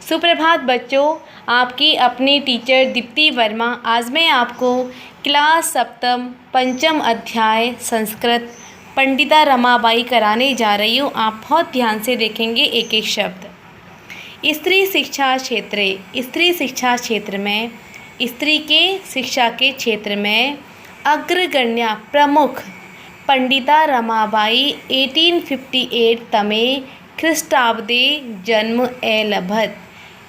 सुप्रभात बच्चों, आपकी अपनी टीचर दीप्ति वर्मा। आज मैं आपको क्लास सप्तम पंचम अध्याय संस्कृत पंडिता रमाबाई कराने जा रही हूँ। आप बहुत ध्यान से देखेंगे एक एक शब्द। स्त्री शिक्षा क्षेत्र में स्त्री के शिक्षा के क्षेत्र में अग्रगण्या प्रमुख पंडिता रमाबाई 1858 तमे ख्रीष्टाब्दे जन्म एलभत।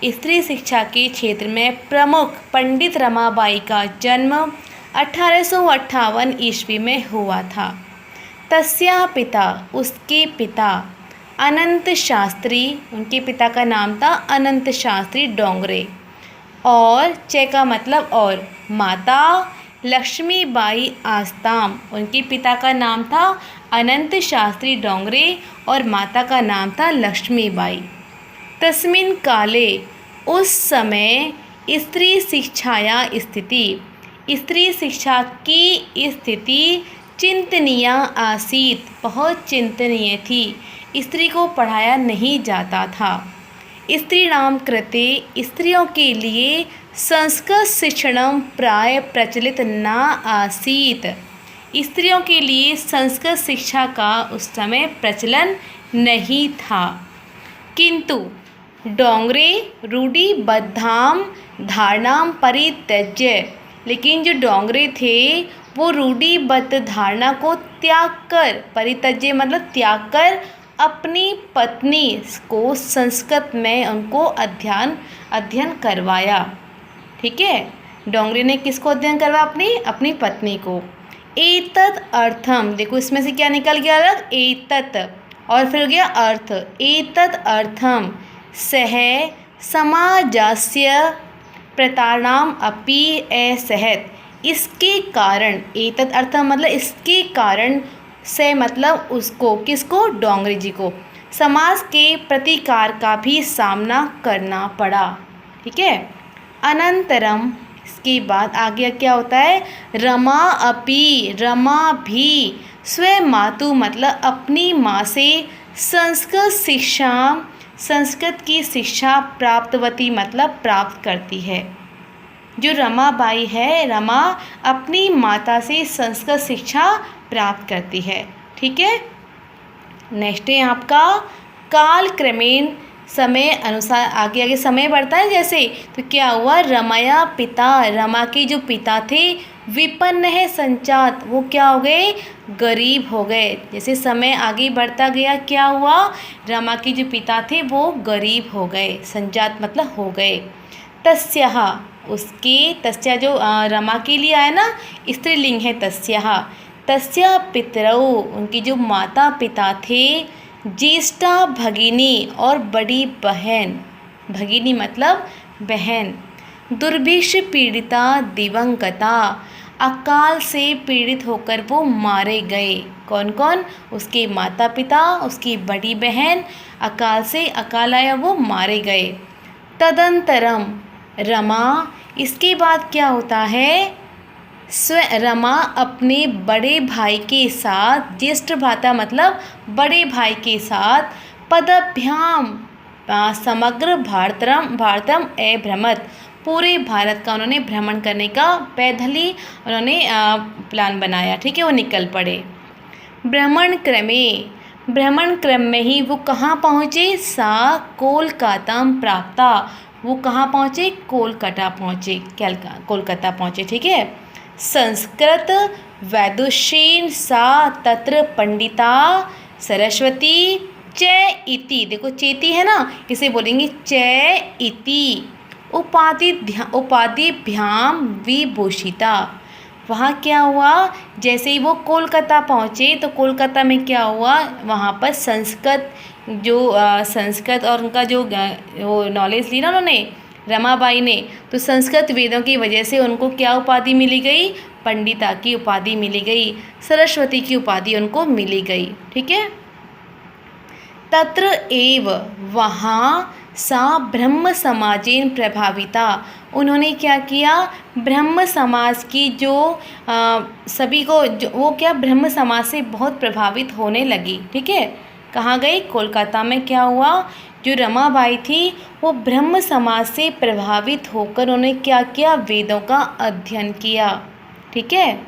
स्त्री शिक्षा के क्षेत्र में प्रमुख पंडित रमाबाई का जन्म 1858 ईस्वी में हुआ था। तस्या पिता, उसके पिता अनंत शास्त्री, उनके पिता का नाम था अनंत शास्त्री डोंगरे, और चे का मतलब और, माता लक्ष्मीबाई आस्ताम, उनके पिता का नाम था अनंत शास्त्री डोंगरे और माता का नाम था लक्ष्मीबाई। तस्मिन् काले, उस समय स्त्री शिक्षाया स्थिति, स्त्री शिक्षा की स्थिति चिंतनीय आसीत, बहुत चिंतनीय थी। स्त्री को पढ़ाया नहीं जाता था। स्त्रीणां कृते, स्त्रियों के लिए संस्कृत शिक्षणं प्राय प्रचलित न आसीत, स्त्रियों के लिए संस्कृत शिक्षा का उस समय प्रचलन नहीं था। किंतु डोंगरे रूढ़िबद्धां धारणां परित्यज्य, लेकिन जो डोंगरे थे वो रूढ़िबद्ध धारणा को त्याग कर, परित्यज्य मतलब त्याग कर, अपनी पत्नी को संस्कृत में उनको अध्ययन करवाया। ठीक है, डोंगरे ने किसको अध्ययन करवाया? अपनी पत्नी को। एतत् अर्थम, देखो इसमें से क्या निकल गया अलग, एतत्, और फिर हो गया अर्थ। एतत् अर्थम सह समाजस्य प्रतारणाम अपि असहत, इसके कारण, एतत् अर्थम मतलब इसके कारण, से मतलब उसको, किसको? डोंगरे जी को समाज के प्रतिकार का भी सामना करना पड़ा। ठीक है। अनंतरम, इसके बाद आगे क्या होता है? रमा अपि, रमा भी स्वयं मातु मतलब अपनी माँ से संस्कृत की शिक्षा प्राप्तवती मतलब प्राप्त करती है। जो रमाबाई है, रमा अपनी माता से संस्कृत शिक्षा प्राप्त करती है। ठीक है। नेक्स्ट है आपका काल क्रमेण, समय अनुसार आगे समय बढ़ता है जैसे, तो क्या हुआ? रमाया पिता, रमा के जो पिता थे, विपन्न है संचात, वो क्या हो गए? गरीब हो गए। जैसे समय आगे बढ़ता गया क्या हुआ? रमा के जो पिता थे वो गरीब हो गए, संजात मतलब हो गए। तस्याः, उसके, तस्या जो रमा के लिए आया ना, स्त्रीलिंग है तस्याः। तस्या पितरौ, उनकी जो माता पिता थे, ज्येष्ठा भगिनी और बड़ी बहन, भगिनी मतलब बहन, दुर्भिक्ष पीड़िता दिवंगता, अकाल से पीड़ित होकर वो मारे गए। कौन कौन? उसके माता पिता, उसकी बड़ी बहन, अकाल आया वो मारे गए। तदंतरम रमा, इसके बाद क्या होता है? रमा अपने बड़े भाई के साथ, ज्येष्ठ भ्राता मतलब बड़े भाई के साथ, पदभ्याम समग्र भारतम अभ्रमत, पूरे भारत का उन्होंने भ्रमण करने का पैदल ही उन्होंने प्लान बनाया। ठीक है, वो निकल पड़े। भ्रमण क्रम में ही वो कहाँ पहुँचे? सा कोलकाता प्राप्ता, वो कहाँ पहुँचे? कोलकाता पहुँचे। ठीक है। संस्कृत वैदुषीन सा तत्र पंडिता सरस्वती च इति, देखो चेती है ना, इसे बोलेंगे च इति उपाधिभ्याम विभूषिता। वहाँ क्या हुआ? जैसे ही वो कोलकाता पहुँचे तो कोलकाता में क्या हुआ? वहाँ पर संस्कृत और उनका जो वो नॉलेज ली ना उन्होंने, रमाबाई ने, तो संस्कृत वेदों की वजह से उनको क्या उपाधि मिली गई? पंडिता की उपाधि मिली गई, सरस्वती की उपाधि उनको मिली गई। ठीक है। तत्र एव, वहाँ, सा ब्रह्म समाजेन प्रभाविता, उन्होंने क्या किया? ब्रह्म समाज की जो सभी को वो क्या ब्रह्म समाज से बहुत प्रभावित होने लगी। ठीक है। कहाँ गई? कोलकाता में क्या हुआ? जो रमाबाई थी वो ब्रह्म समाज से प्रभावित होकर उन्होंने क्या किया, वेदों का अध्ययन किया। ठीक है।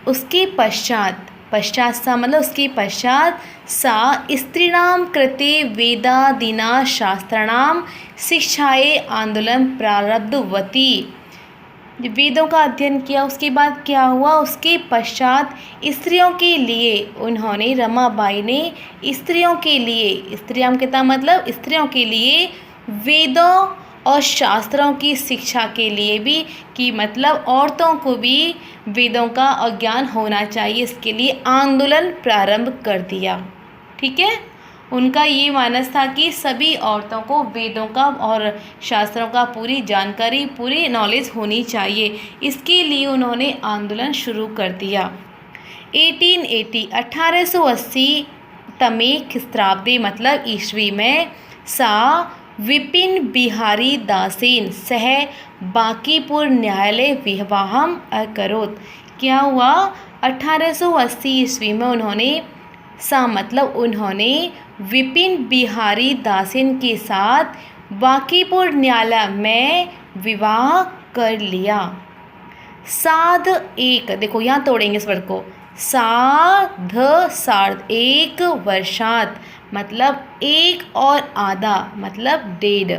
उसके पश्चात, पश्चात सा मतलब उसके पश्चात सा स्त्रीणाम कृते वेदादीना शास्त्राणाम शिक्षाए आंदोलन प्रारब्धवती। वेदों का अध्ययन किया, उसके बाद क्या हुआ, उसके पश्चात स्त्रियों के लिए उन्होंने, रमाबाई ने स्त्रियों के लिए, स्त्रियां कितना मतलब स्त्रियों के लिए वेदों और शास्त्रों की शिक्षा के लिए भी, कि मतलब औरतों को भी वेदों का ज्ञान होना चाहिए, इसके लिए आंदोलन प्रारंभ कर दिया। ठीक है। उनका ये मानस था कि सभी औरतों को वेदों का और शास्त्रों का पूरी जानकारी, पूरी नॉलेज होनी चाहिए। इसके लिए उन्होंने आंदोलन शुरू कर दिया। 1880 तमे ख्रीस्ताब्दे मतलब ईस्वी में सा विपिन बिहारी दासेन सह बांकीपुर न्यायालय विवाहम अकरोत। क्या हुआ, 1880 ईस्वी में उन्होंने, सा मतलब उन्होंने विपिन बिहारी दासेन के साथ बांकीपुर न्यायालय में विवाह कर लिया। साध एक, देखो यहाँ तोड़ेंगे इस वर्ड को, सार्ध एक वर्षात मतलब एक और आधा मतलब डेढ़,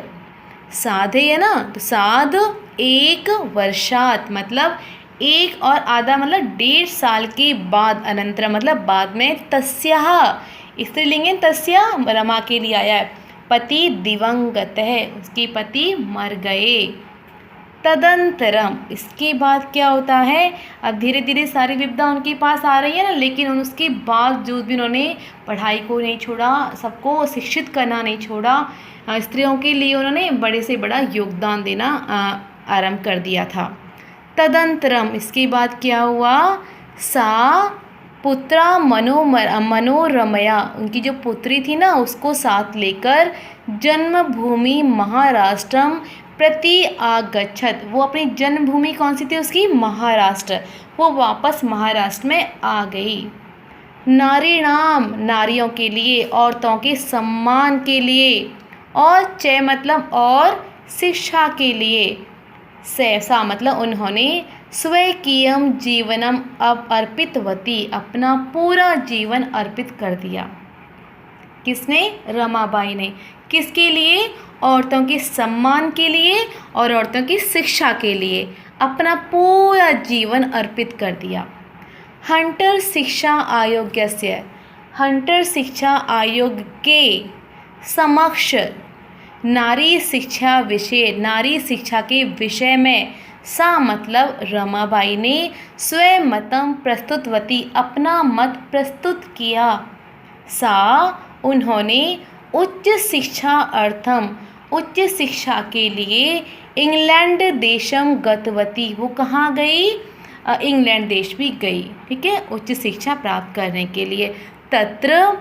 साधे है ना, तो साध एक वर्षात मतलब एक और आधा मतलब 1.5 साल के बाद, अनंतर मतलब बाद में, तस्याः स्त्रीलिंग है, तस्या रमा के लिए आया है, पति दिवंगत है, उसके पति मर गए। तदंतरम इसके बाद क्या होता है, अब धीरे धीरे सारी विपदा उनके पास आ रही है ना, लेकिन उसके बावजूद भी उन्होंने पढ़ाई को नहीं छोड़ा, सबको शिक्षित करना नहीं छोड़ा, स्त्रियों के लिए उन्होंने बड़े से बड़ा योगदान देना आरंभ कर दिया था। तदंतरम इसके बाद क्या हुआ, सा पुत्रा मनोरमया, उनकी जो पुत्री थी ना उसको साथ लेकर जन्मभूमि महाराष्ट्रम प्रति आगच्छत, वो अपनी जन्मभूमि कौन सी थी उसकी, महाराष्ट्र, वो वापस महाराष्ट्र में आ गई। नारीणाम नारियों के लिए, औरतों के सम्मान के लिए, और चय मतलब और शिक्षा के लिए, सैसा मतलब उन्होंने स्वकीयम जीवनम अब अर्पितवती, अपना पूरा जीवन अर्पित कर दिया। किसने, रमाबाई ने, किसके लिए, औरतों के सम्मान के लिए और औरतों की शिक्षा के लिए अपना पूरा जीवन अर्पित कर दिया। हंटर शिक्षा आयोगस्य, हंटर शिक्षा आयोग के समक्ष नारी शिक्षा विषय, नारी शिक्षा के विषय में सा मतलब रमाबाई ने स्वयं मतम प्रस्तुतवती, अपना मत प्रस्तुत किया। सा उन्होंने उच्च शिक्षा अर्थम, उच्च शिक्षा के लिए इंग्लैंड देशम गतवती, वो कहाँ गई, इंग्लैंड देश भी गई। ठीक है, उच्च शिक्षा प्राप्त करने के लिए। तत्र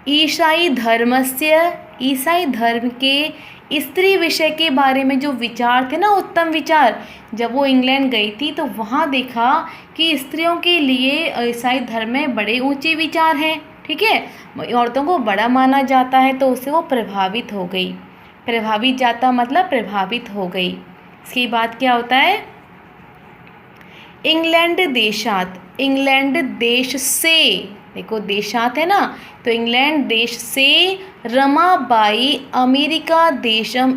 ईसाई धर्मस्य, ईसाई धर्म के स्त्री विषय के बारे में जो विचार थे ना, उत्तम विचार, जब वो इंग्लैंड गई थी तो वहाँ देखा कि स्त्रियों के लिए ईसाई धर्म में बड़े ऊंचे विचार हैं। ठीक है, औरतों को बड़ा माना जाता है, तो उससे वो प्रभावित हो गई। प्रभावित जाता मतलब प्रभावित हो गई। इसके बाद क्या होता है, इंग्लैंड देशात, इंग्लैंड देश से, देखो देशात है ना, तो इंग्लैंड देश से रमाबाई अमेरिका देशम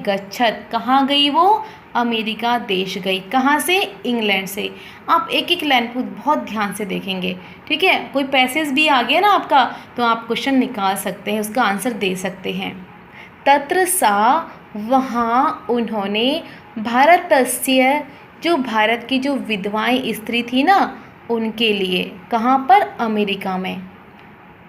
गच्छत, कहाँ गई वो, अमेरिका देश गई। कहाँ से, इंग्लैंड से। आप एक एक लाइन को बहुत ध्यान से देखेंगे। ठीक है, कोई पैसेज भी आ गया ना आपका, तो आप क्वेश्चन निकाल सकते हैं, उसका आंसर दे सकते हैं। तत्र सा वहाँ उन्होंने भारतस्य, जो भारत की जो विधवाएं स्त्री थी ना उनके लिए, कहाँ पर, अमेरिका में।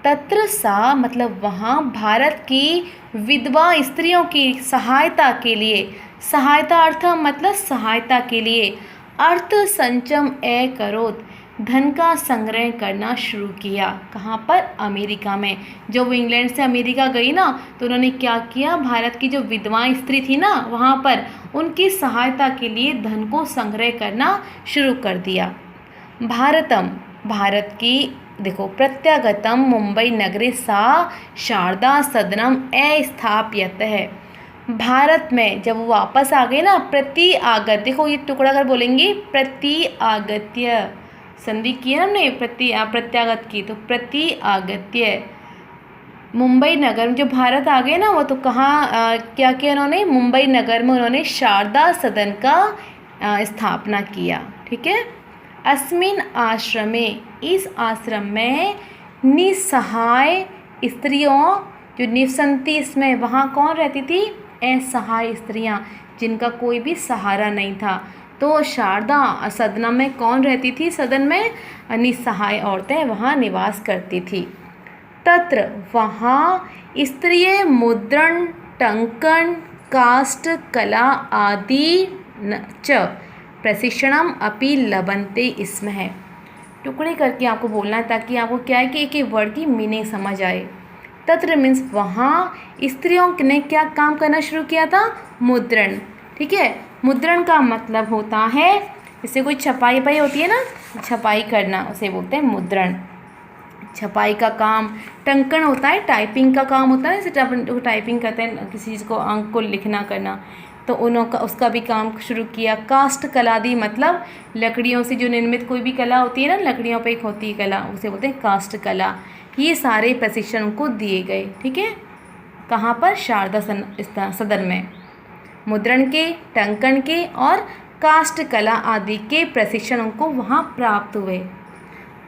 तत्र सा मतलब वहाँ भारत की विधवा स्त्रियों की सहायता के लिए, सहायता अर्थ मतलब सहायता के लिए, अर्थ संचम करोत, धन का संग्रह करना शुरू किया। कहाँ पर, अमेरिका में। जब वो इंग्लैंड से अमेरिका गई ना, तो उन्होंने क्या किया, भारत की जो विधवाएं स्त्री थी ना वहाँ पर, उनकी सहायता के लिए धन को संग्रह करना शुरू कर दिया। भारतम भारत की देखो प्रत्यागतम मुंबई नगरे सा शारदा सदनम अस्थाप्यत है। भारत में जब वो वापस आ गए ना, प्रति आगत, देखो ये टुकड़ा कर बोलेंगे प्रति आगत्य, संधि की है ना हमने प्रत्यागत की, तो प्रति आगत्य मुंबई नगर में जो भारत आ गए ना, वो तो कहाँ क्या किया उन्होंने, मुंबई नगर में उन्होंने शारदा सदन का स्थापना किया। ठीक है। अस्मिन आश्रमे, इस आश्रम में निसहाय स्त्रियों जो निवसंती, इसमें वहाँ कौन रहती थी, असहाय स्त्रियाँ जिनका कोई भी सहारा नहीं था। तो शारदा सदन में कौन रहती थी, सदन में निसहाय औरतें वहाँ निवास करती थी। तत्र वहाँ स्त्रीय मुद्रण टंकन काष्ठ कला आदि च प्रशिक्षणम अपि लभन्ते इसमें है। टुकड़े करके आपको बोलना है ताकि आपको क्या है कि एक एक वर्ड की मीनिंग समझ आए। तत्र मीन्स वहाँ स्त्रियों ने क्या काम करना शुरू किया था, मुद्रण। ठीक है। मुद्रण का मतलब होता है जैसे कोई छपाई पाई होती है ना, छपाई करना, उसे बोलते हैं मुद्रण। छपाई का काम, टंकन होता है टाइपिंग का काम होता है, जैसे टाइपिंग करते हैं किसी चीज़ को, अंक को लिखना करना, तो उनका उसका भी काम शुरू किया। काष्ठ कलादि मतलब लकड़ियों से जो निर्मित कोई भी कला होती है ना, लकड़ियों पे एक होती है कला, उसे बोलते हैं काष्ठ कला। ये सारे प्रशिक्षण उनको दिए गए। ठीक है। कहाँ पर, शारदा सदन में मुद्रण के, टंकन के और काष्ठ कला आदि के प्रशिक्षण उनको वहाँ प्राप्त हुए।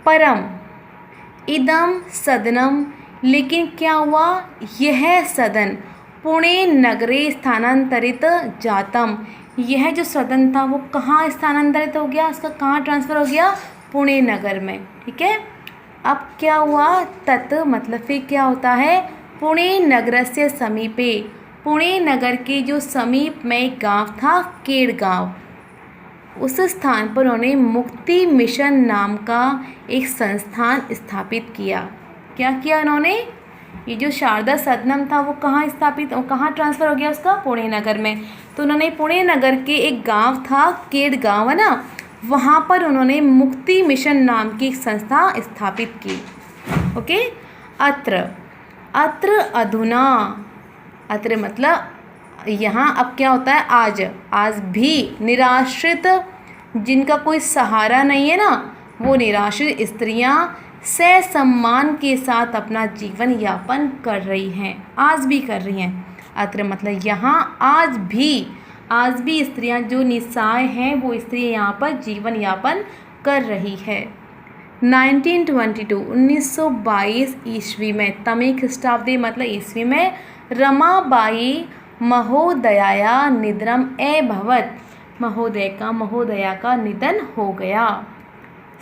परम इदम सदनम, लेकिन क्या हुआ, यह सदन पुणे नगरे स्थानांतरित जातम, यह जो सदन था वो कहाँ स्थानांतरित हो गया, उसका कहाँ ट्रांसफ़र हो गया, पुणे नगर में। ठीक है। अब क्या हुआ, तत् मतलब फिर क्या होता है, पुणे नगर से समीपे, पुणे नगर के जो समीप में एक गाँव था, केड़ गाँव, उस स्थान पर उन्होंने मुक्ति मिशन नाम का एक संस्थान स्थापित किया। क्या किया उन्होंने, ये जो शारदा सदनम था वो कहाँ स्थापित, वो कहाँ ट्रांसफ़र हो गया उसका, पुणे नगर में। तो उन्होंने पुणे नगर के एक गांव था, केड़ गांव है ना, वहाँ पर उन्होंने मुक्ति मिशन नाम की एक संस्था स्थापित की। ओके। अत्र, अत्र अधुना, अत्र मतलब यहाँ अब क्या होता है, आज भी निराश्रित, जिनका कोई सहारा नहीं है ना, वो निराश्रित स्त्रियाँ सम्मान के साथ अपना जीवन यापन कर रही हैं, आज भी कर रही हैं। अत्र मतलब यहाँ आज भी स्त्रियाँ जो निस्सहाय हैं वो स्त्रियाँ यहाँ पर जीवन यापन कर रही है। 1922 ईस्वी में, तमे ख्रीष्टाब्दी मतलब ईस्वी में, रमाबाई महोदया निधनम अभवत्, महोदया का निधन हो गया।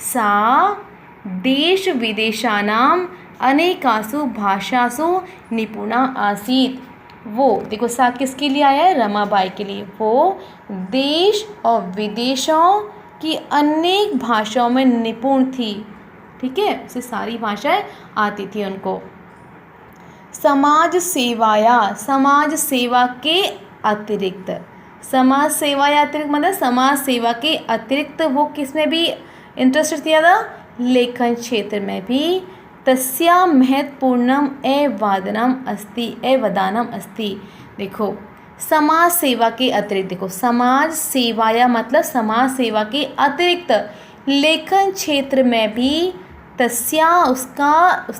सा देश विदेशानाम अनेकासु भाषासु निपुणा आसीत, वो देखो सा किसके लिए आया है, रमाबाई के लिए। वो देश और विदेशों की अनेक भाषाओं में निपुण थी। ठीक है। उसे सारी भाषाएं आती थी उनको। समाज सेवा के अतिरिक्त, समाज सेवा या अतिरिक्त मतलब समाज सेवा के अतिरिक्त वो किस में भी इंटरेस्टेड थी ज़्यादा, लेखन क्षेत्र में भी। तस्या महत्वपूर्णम अवदानम अस्ति, देखो समाज सेवा के अतिरिक्त, देखो समाज सेवा या मतलब समाज सेवा के अतिरिक्त लेखन क्षेत्र में भी तस्या,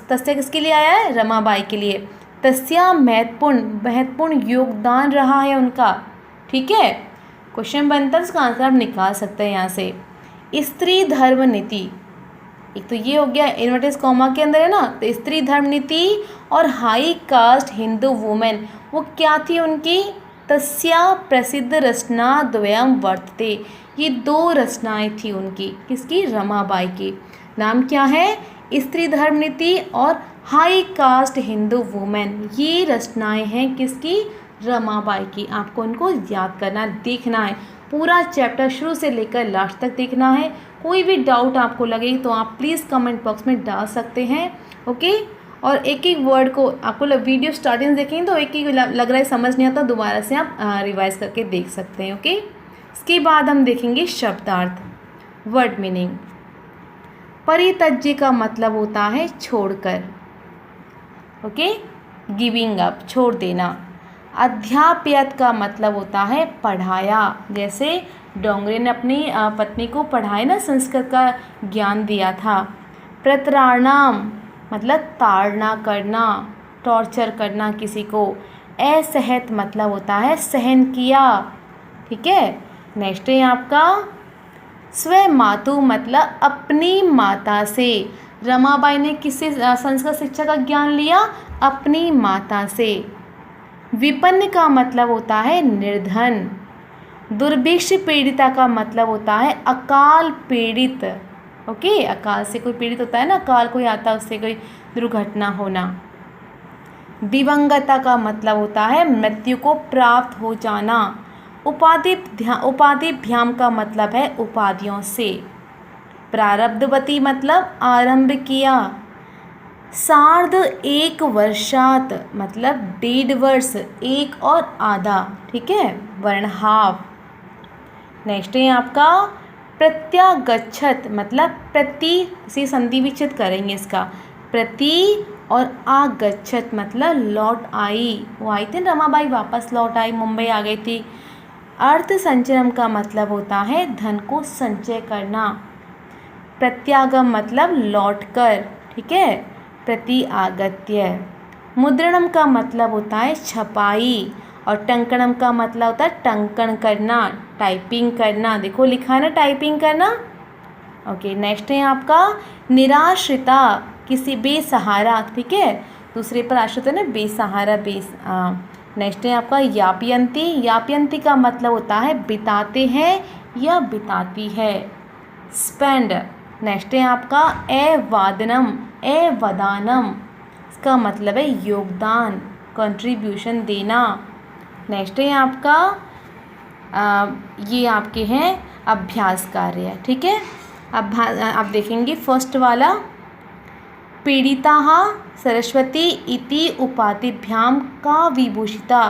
तस्या किसके लिए आया है, रमाबाई के लिए। तस्या महत्वपूर्ण योगदान रहा है उनका। ठीक है। क्वेश्चन बनता है, उसका आंसर आप निकाल सकते हैं यहाँ से। स्त्री धर्म नीति, एक तो ये हो गया इन्वर्टेड कॉमा के अंदर है ना, तो स्त्री धर्म नीति और हाई कास्ट हिंदू वुमेन, वो क्या थी उनकी, तस्या प्रसिद्ध रचना द्वयम वर्तते, ये दो रचनाएं थी उनकी, किसकी, रमाबाई की। नाम क्या है, स्त्री धर्म नीति और हाई कास्ट हिंदू वुमेन, ये रचनाएं हैं किसकी, रमाबाई की। आपको इनको याद करना, देखना है, पूरा चैप्टर शुरू से लेकर लास्ट तक देखना है। कोई भी डाउट आपको लगे तो आप प्लीज़ कमेंट बॉक्स में डाल सकते हैं। ओके। और एक एक वर्ड को आपको वीडियो स्टार्टिंग देखेंगे तो एक एक लग रहा है समझ नहीं आता, दोबारा से आप रिवाइज करके देख सकते हैं। ओके। इसके बाद हम देखेंगे शब्दार्थ, वर्ड मीनिंग। परित्यज्य का मतलब होता है छोड़कर, ओके, गिविंग अप, छोड़ देना। अध्यापयत का मतलब होता है पढ़ाया, जैसे डोंगरे ने अपनी पत्नी को पढ़ाया ना, संस्कृत का ज्ञान दिया था। प्रताड़नाम मतलब ताड़ना करना, टॉर्चर करना किसी को। असहत मतलब होता है सहन किया, ठीक है। नेक्स्ट है आपका स्व मातु मतलब अपनी माता से। रमाबाई ने किससे संस्कृत शिक्षा का ज्ञान लिया? अपनी माता से। विपन्न का मतलब होता है निर्धन। दुर्भिक्ष पीड़िता का मतलब होता है अकाल पीड़ित, ओके, अकाल से कोई पीड़ित होता है ना, अकाल कोई आता है उससे कोई दुर्घटना होना। दिवंगता का मतलब होता है मृत्यु को प्राप्त हो जाना। उपाधिभ्याम का मतलब है उपाधियों से। प्रारब्धवती मतलब आरंभ किया। सार्ध एक वर्षात मतलब 1.5 वर्ष, एक और आधा, ठीक है, वर्ण हाफ। नेक्स्ट है आपका प्रत्यागच्छत मतलब प्रति से संधि विच्छेद करेंगे इसका, प्रति, और आगच्छत मतलब लौट आई, वो आई थी रमाबाई वापस लौट आई, मुंबई आ गई थी। अर्थ संचयम का मतलब होता है धन को संचय करना। प्रत्यागम मतलब लौट कर, ठीक है, प्रति आगत्य। मुद्रणम का मतलब होता है छपाई, और टंकणम का मतलब होता है टंकण करना, टाइपिंग करना, देखो लिखा है ना टाइपिंग करना, ओके। नेक्स्ट है आपका निराश्रिता, किसी बेसहारा, ठीक है, दूसरे पर आश्रित है ना, बेसहारा, नेक्स्ट है आपका यापयंती। यापयंती का मतलब होता है बिताते हैं या बिताती है, स्पेंड। नेक्स्ट है आपका अवादनम, अवदानम, इसका मतलब है योगदान, कंट्रीब्यूशन देना। नेक्स्ट है आपका ये आपके हैं अभ्यास कार्य, ठीक है। अब आप देखेंगे फर्स्ट वाला, पीड़िताः सरस्वती इति उपाधिभ्याम का विभूषिता,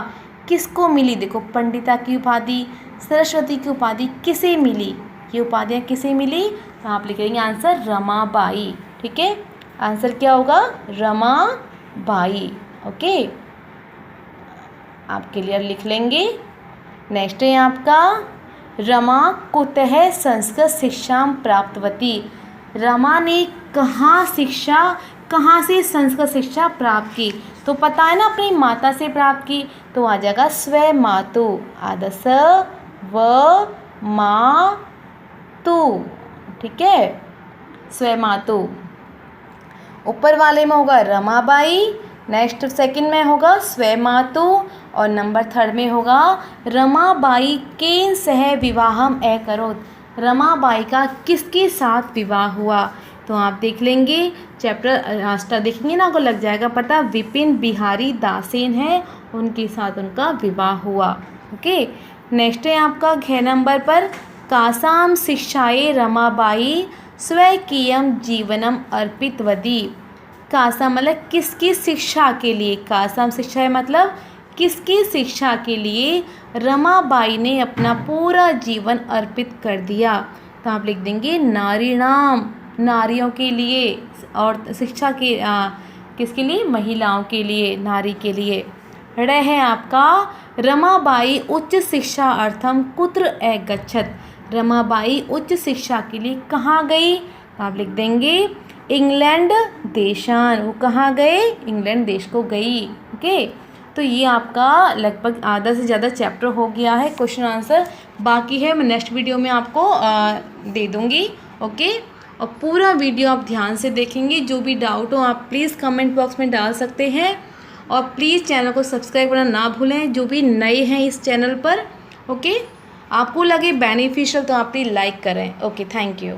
किसको मिली? देखो पंडिता की उपाधि, सरस्वती की उपाधि किसे मिली? ये उपाधियाँ किसे मिली? तो आप लिखेंगे आंसर रमाबाई, ठीक है, आंसर क्या होगा? रमाबाई, ओके, आप क्लियर लिख लेंगे। नेक्स्ट है आपका रमा कुतः संस्कृत शिक्षा प्राप्तवती। रमा ने कहाँ से संस्कृत शिक्षा प्राप्त की? तो पता है ना, अपनी माता से प्राप्त की, तो आ जाएगा स्व मातु, आदस व मा तु, ठीक है, स्व मातु। ऊपर वाले में होगा रमाबाई, नेक्स्ट सेकंड में होगा स्व मातु, और नंबर थर्ड में होगा रमाबाई के सह विवाहम अकरोत्। रमाबाई का किसके साथ विवाह हुआ? तो आप देख लेंगे चैप्टर देखेंगे ना, आपको लग जाएगा पता, विपिन बिहारी दासेन है, उनके साथ उनका विवाह हुआ, ओके। नेक्स्ट है आपका घ नंबर पर, कासाम शिक्षाए रमाबाई स्वकीयम जीवनम अर्पितवती। कासा मतलब किसकी शिक्षा के लिए? कासाम शिक्षा है मतलब किसकी शिक्षा के लिए रमाबाई ने अपना पूरा जीवन अर्पित कर दिया? तो आप लिख देंगे नारीणाम, नारियों के लिए, और शिक्षा के किसके लिए? महिलाओं के लिए, नारी के लिए। ड़ है आपका रमाबाई उच्च शिक्षा अर्थम कुत्र अगच्छत। रमाबाई उच्च शिक्षा के लिए कहाँ गई? तो आप लिख देंगे इंग्लैंड देशान, वो कहाँ गए? इंग्लैंड देश को गई, ओके। तो ये आपका लगभग आधा से ज़्यादा चैप्टर हो गया है, क्वेश्चन आंसर बाकी है, मैं नेक्स्ट वीडियो में आपको दे दूँगी, ओके। और पूरा वीडियो आप ध्यान से देखेंगे, जो भी डाउट हो आप प्लीज़ कमेंट बॉक्स में डाल सकते हैं, और प्लीज़ चैनल को सब्सक्राइब करना ना भूलें, जो भी नए हैं इस चैनल पर, ओके। आपको लगे बेनिफिशियल तो आप प्लीज़ लाइक करें, ओके, थैंक यू।